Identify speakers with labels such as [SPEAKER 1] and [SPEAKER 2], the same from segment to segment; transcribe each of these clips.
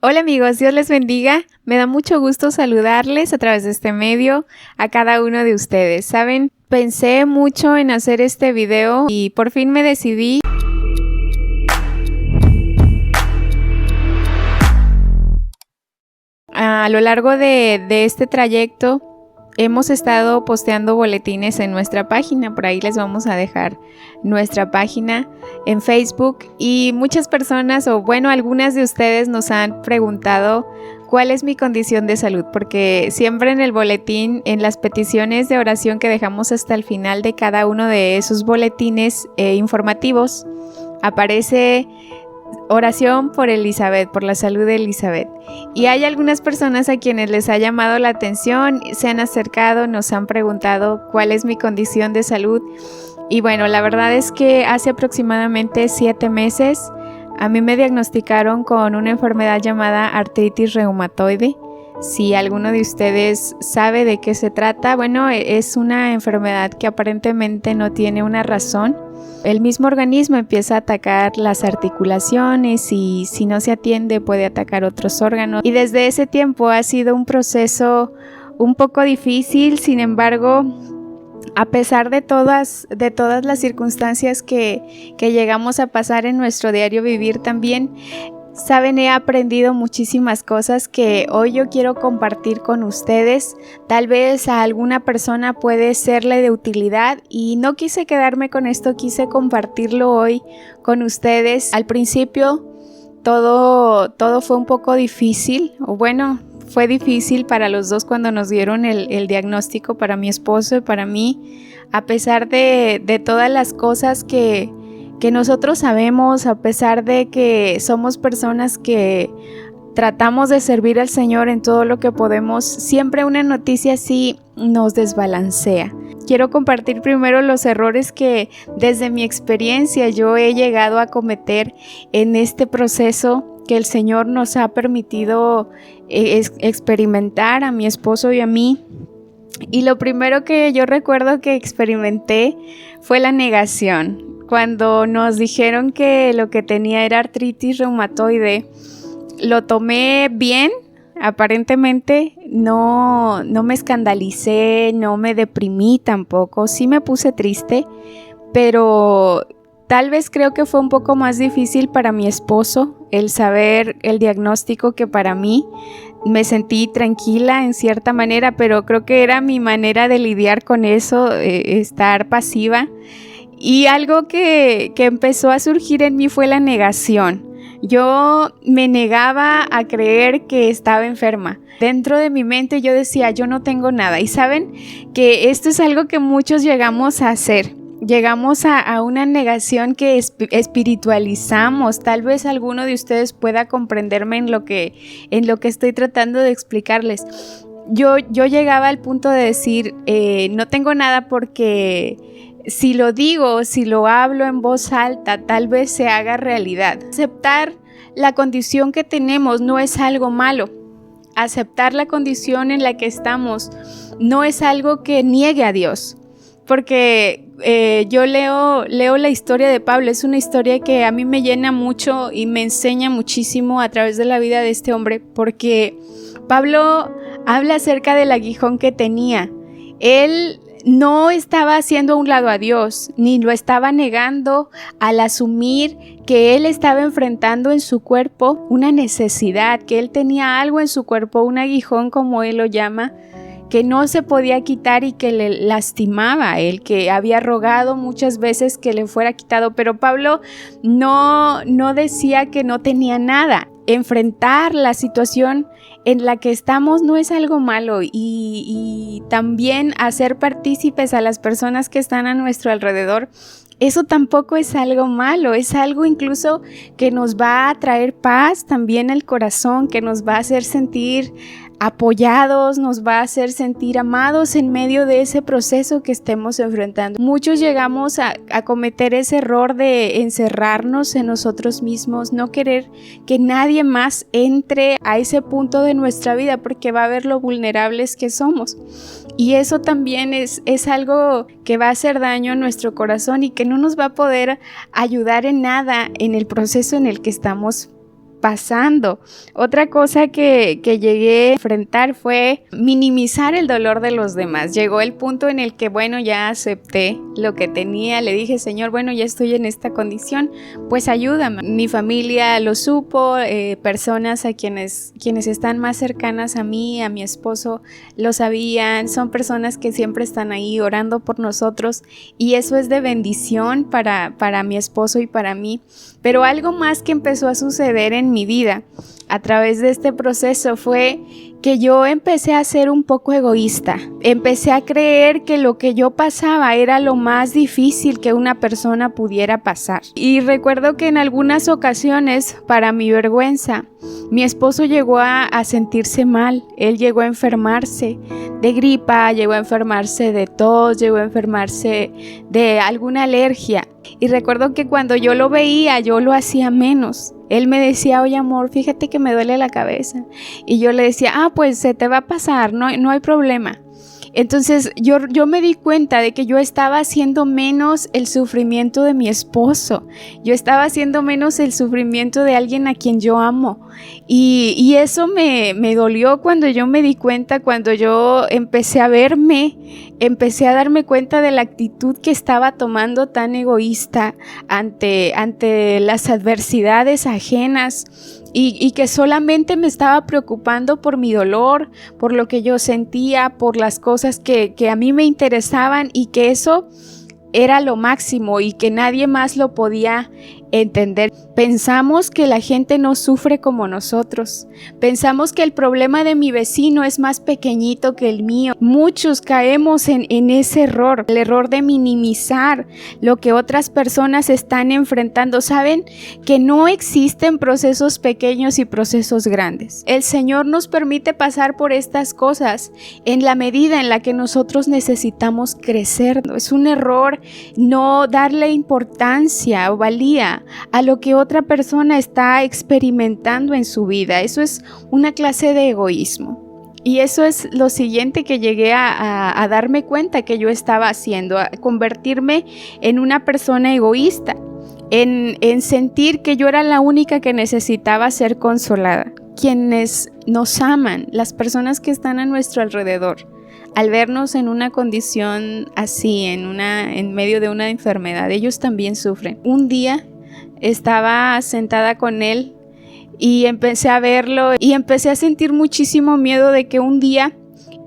[SPEAKER 1] Hola amigos, Dios les bendiga. Me da mucho gusto saludarles a través de este medio a cada uno de ustedes. Saben, pensé mucho en hacer este video y por fin me decidí. A lo largo de este trayecto hemos estado posteando boletines en nuestra página, por ahí les vamos a dejar nuestra página en Facebook, y muchas personas, o bueno, algunas de ustedes nos han preguntado cuál es mi condición de salud, porque siempre en el boletín, en las peticiones de oración que dejamos hasta el final de cada uno de esos boletines informativos, aparece oración por Elizabeth, por la salud de Elizabeth. Y hay algunas personas a quienes les ha llamado la atención, se han acercado, nos han preguntado cuál es mi condición de salud. Y bueno, la verdad es que hace aproximadamente 7 meses a mí me diagnosticaron con una enfermedad llamada artritis reumatoide. Si alguno de ustedes sabe de qué se trata, bueno, es una enfermedad que aparentemente no tiene una razón. El mismo organismo empieza a atacar las articulaciones y si no se atiende puede atacar otros órganos. Y desde ese tiempo ha sido un proceso un poco difícil, sin embargo, a pesar de todas las circunstancias que llegamos a pasar en nuestro diario vivir también, saben, he aprendido muchísimas cosas que hoy yo quiero compartir con ustedes. Tal vez a alguna persona puede serle de utilidad y no quise quedarme con esto, quise compartirlo hoy con ustedes. Al principio todo fue un poco difícil, o bueno, fue difícil para los dos cuando nos dieron el diagnóstico, para mi esposo y para mí, a pesar de todas las cosas que nosotros sabemos, a pesar de que somos personas que tratamos de servir al Señor en todo lo que podemos, siempre una noticia así nos desbalancea. Quiero compartir primero los errores que desde mi experiencia yo he llegado a cometer en este proceso que el Señor nos ha permitido experimentar a mi esposo y a mí. Y lo primero que yo recuerdo que experimenté fue la negación. Cuando nos dijeron que lo que tenía era artritis reumatoide, lo tomé bien, aparentemente no me escandalicé, no me deprimí tampoco, sí me puse triste, pero tal vez creo que fue un poco más difícil para mi esposo el saber el diagnóstico que para mí. Me sentí tranquila en cierta manera, pero creo que era mi manera de lidiar con eso, estar pasiva. Y algo que empezó a surgir en mí fue la negación. Yo me negaba a creer que estaba enferma. Dentro de mi mente yo decía, yo no tengo nada. Y saben que esto es algo que muchos llegamos a hacer. Llegamos a una negación que espiritualizamos. Tal vez alguno de ustedes pueda comprenderme en lo que estoy tratando de explicarles. Yo llegaba al punto de decir, no tengo nada porque si lo digo, si lo hablo en voz alta, tal vez se haga realidad. Aceptar la condición que tenemos no es algo malo. Aceptar la condición en la que estamos no es algo que niegue a Dios. Porque yo leo la historia de Pablo, es una historia que a mí me llena mucho y me enseña muchísimo a través de la vida de este hombre, porque Pablo habla acerca del aguijón que tenía. Él no estaba haciendo a un lado a Dios, ni lo estaba negando al asumir que él estaba enfrentando en su cuerpo una necesidad, que él tenía algo en su cuerpo, un aguijón como él lo llama, que no se podía quitar y que le lastimaba a él, que había rogado muchas veces que le fuera quitado, pero Pablo no decía que no tenía nada. Enfrentar la situación en la que estamos no es algo malo y también hacer partícipes a las personas que están a nuestro alrededor, eso tampoco es algo malo, es algo incluso que nos va a traer paz también al corazón, que nos va a hacer sentir apoyados, nos va a hacer sentir amados en medio de ese proceso que estemos enfrentando. Muchos llegamos a cometer ese error de encerrarnos en nosotros mismos, no querer que nadie más entre a ese punto de nuestra vida porque va a ver lo vulnerables que somos. Y eso también es algo que va a hacer daño a nuestro corazón y que no nos va a poder ayudar en nada en el proceso en el que estamos pasando. Otra cosa que llegué a enfrentar fue minimizar el dolor de los demás. Llegó el punto en el que, bueno, ya acepté lo que tenía. Le dije, Señor, bueno, ya estoy en esta condición, pues ayúdame. Mi familia lo supo, personas a quienes están más cercanas a mí, a mi esposo, lo sabían. Son personas que siempre están ahí orando por nosotros y eso es de bendición para mi esposo y para mí. Pero algo más que empezó a suceder en mi vida a través de este proceso fue que yo empecé a ser un poco egoísta. Empecé a creer que lo que yo pasaba era lo más difícil que una persona pudiera pasar. Y recuerdo que en algunas ocasiones, para mi vergüenza, mi esposo llegó a sentirse mal. Él llegó a enfermarse de gripa, llegó a enfermarse de tos, llegó a enfermarse de alguna alergia. Y recuerdo que cuando yo lo veía, yo lo hacía menos. Él me decía, oye amor, fíjate que me duele la cabeza. Y yo le decía, pues se te va a pasar, no hay problema. Entonces yo me di cuenta de que yo estaba haciendo menos el sufrimiento de mi esposo. Yo estaba haciendo menos el sufrimiento de alguien a quien yo amo. Y eso me dolió cuando yo me di cuenta, cuando yo empecé a verme, empecé a darme cuenta de la actitud que estaba tomando tan egoísta ante las adversidades ajenas. Y que solamente me estaba preocupando por mi dolor, por lo que yo sentía, por las cosas que a mí me interesaban y que eso era lo máximo y que nadie más lo podía entender. Pensamos que la gente no sufre como nosotros. Pensamos que el problema de mi vecino es más pequeñito que el mío. Muchos caemos en ese error, el error de minimizar lo que otras personas están enfrentando. Saben que no existen procesos pequeños y procesos grandes. El Señor nos permite pasar por estas cosas en la medida en la que nosotros necesitamos crecer. Es un error no darle importancia o valía a lo que otra persona está experimentando en su vida. Eso es una clase de egoísmo. Y eso es lo siguiente que llegué a darme cuenta que yo estaba haciendo, a convertirme en una persona egoísta, en sentir que yo era la única que necesitaba ser consolada. Quienes nos aman, las personas que están a nuestro alrededor, al vernos en una condición así, en medio de una enfermedad, ellos también sufren. Un día estaba sentada con él y empecé a verlo y empecé a sentir muchísimo miedo de que un día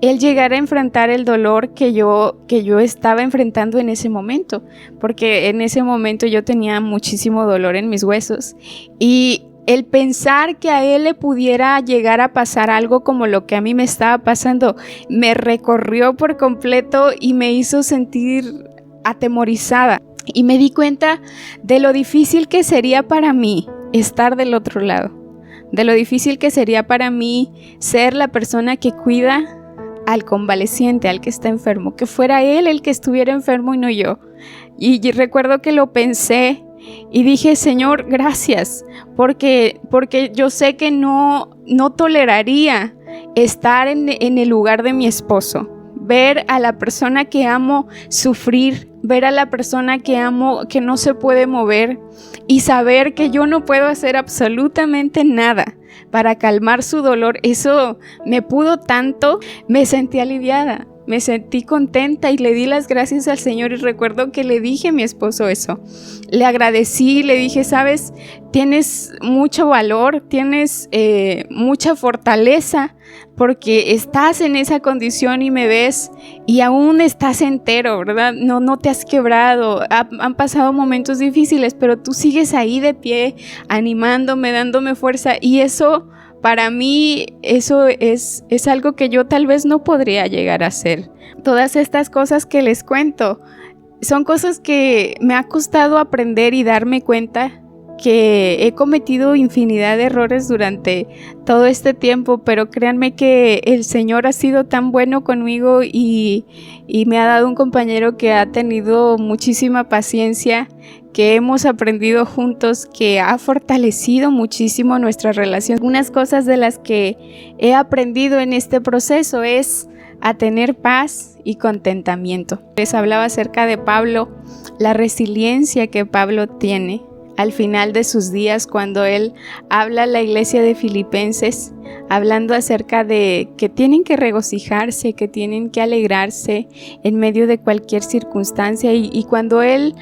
[SPEAKER 1] él llegara a enfrentar el dolor que yo estaba enfrentando en ese momento, porque en ese momento yo tenía muchísimo dolor en mis huesos y el pensar que a él le pudiera llegar a pasar algo como lo que a mí me estaba pasando me recorrió por completo y me hizo sentir atemorizada. Y me di cuenta de lo difícil que sería para mí estar del otro lado, de lo difícil que sería para mí ser la persona que cuida al convaleciente, al que está enfermo, que fuera él el que estuviera enfermo y no yo. Y recuerdo que lo pensé y dije, Señor, gracias, porque yo sé que no toleraría estar en el lugar de mi esposo, ver a la persona que amo sufrir, ver a la persona que amo que no se puede mover y saber que yo no puedo hacer absolutamente nada para calmar su dolor. Eso me pudo tanto, me sentí aliviada, me sentí contenta y le di las gracias al Señor. Y recuerdo que le dije a mi esposo eso, le agradecí, le dije, sabes, tienes mucho valor, tienes mucha fortaleza, porque estás en esa condición y me ves y aún estás entero, ¿verdad? No te has quebrado, han pasado momentos difíciles, pero tú sigues ahí de pie, animándome, dándome fuerza, y eso para mí, eso es algo que yo tal vez no podría llegar a hacer. Todas estas cosas que les cuento son cosas que me ha costado aprender y darme cuenta que he cometido infinidad de errores durante todo este tiempo, pero créanme que el Señor ha sido tan bueno conmigo y me ha dado un compañero que ha tenido muchísima paciencia, que hemos aprendido juntos, que ha fortalecido muchísimo nuestra relación. Unas cosas de las que he aprendido en este proceso es a tener paz y contentamiento. Les hablaba acerca de Pablo, la resiliencia que Pablo tiene
[SPEAKER 2] al final de sus días, cuando él habla a la iglesia de Filipenses, hablando acerca de que tienen que regocijarse, que tienen que alegrarse en medio de cualquier circunstancia. Y cuando él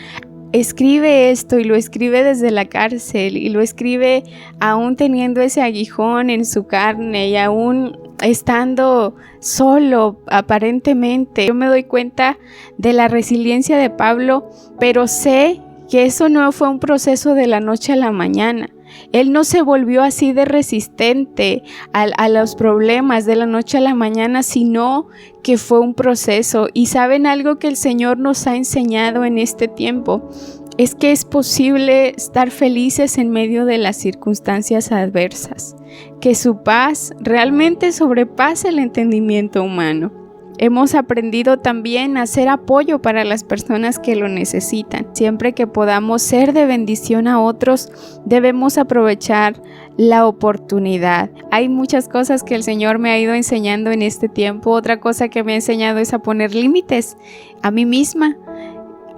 [SPEAKER 2] escribe esto, y lo escribe desde la cárcel, y lo escribe aún teniendo ese aguijón en su carne, y aún estando solo aparentemente, yo me doy cuenta de la resiliencia de Pablo, pero sé que eso no fue un proceso de la noche a la mañana. Él no se volvió así de resistente a los problemas de la noche a la mañana, sino que fue un proceso. Y saben, algo que el Señor nos ha enseñado en este tiempo es que es posible estar felices en medio de las circunstancias adversas, que su paz realmente sobrepasa el entendimiento humano. Hemos aprendido también a ser apoyo para las personas que lo necesitan. Siempre que podamos ser de bendición a otros, debemos aprovechar la oportunidad. Hay muchas cosas que el Señor me ha ido enseñando en este tiempo. Otra cosa que me ha enseñado es a poner límites a mí misma,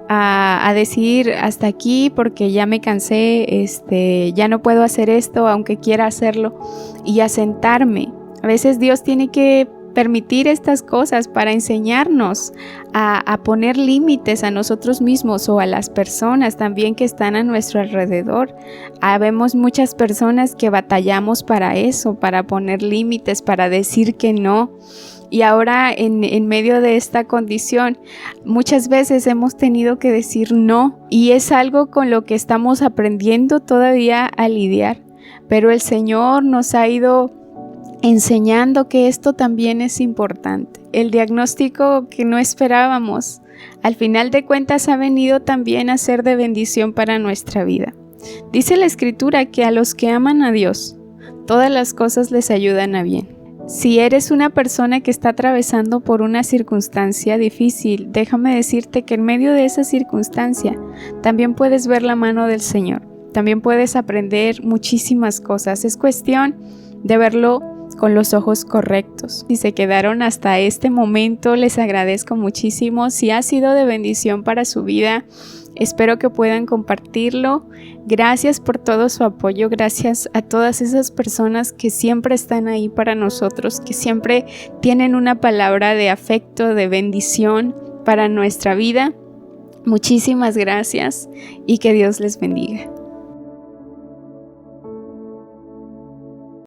[SPEAKER 2] a decir hasta aquí porque ya me cansé, ya no puedo hacer esto aunque quiera hacerlo, y a sentarme. A veces Dios tiene que permitir estas cosas para enseñarnos a poner límites a nosotros mismos o a las personas también que están a nuestro alrededor. Habemos muchas personas que batallamos para eso, para poner límites, para decir que no. Y ahora en medio de esta condición, muchas veces hemos tenido que decir no, y es algo con lo que estamos aprendiendo todavía a lidiar. Pero el Señor nos ha ido enseñando que esto también es importante. El diagnóstico que no esperábamos, al final de cuentas, ha venido también a ser de bendición para nuestra vida. Dice la Escritura que a los que aman a Dios, todas las cosas les ayudan a bien. Si eres una persona que está atravesando por una circunstancia difícil, déjame decirte que en medio de esa circunstancia también puedes ver la mano del Señor. También puedes aprender muchísimas cosas. Es cuestión de verlo con los ojos correctos. Si se quedaron hasta este momento, les agradezco muchísimo. Si ha sido de bendición para su vida, espero que puedan compartirlo. Gracias por todo su apoyo. Gracias a todas esas personas que siempre están ahí para nosotros, que siempre tienen una palabra de afecto, de bendición para nuestra vida. Muchísimas gracias y que Dios les bendiga.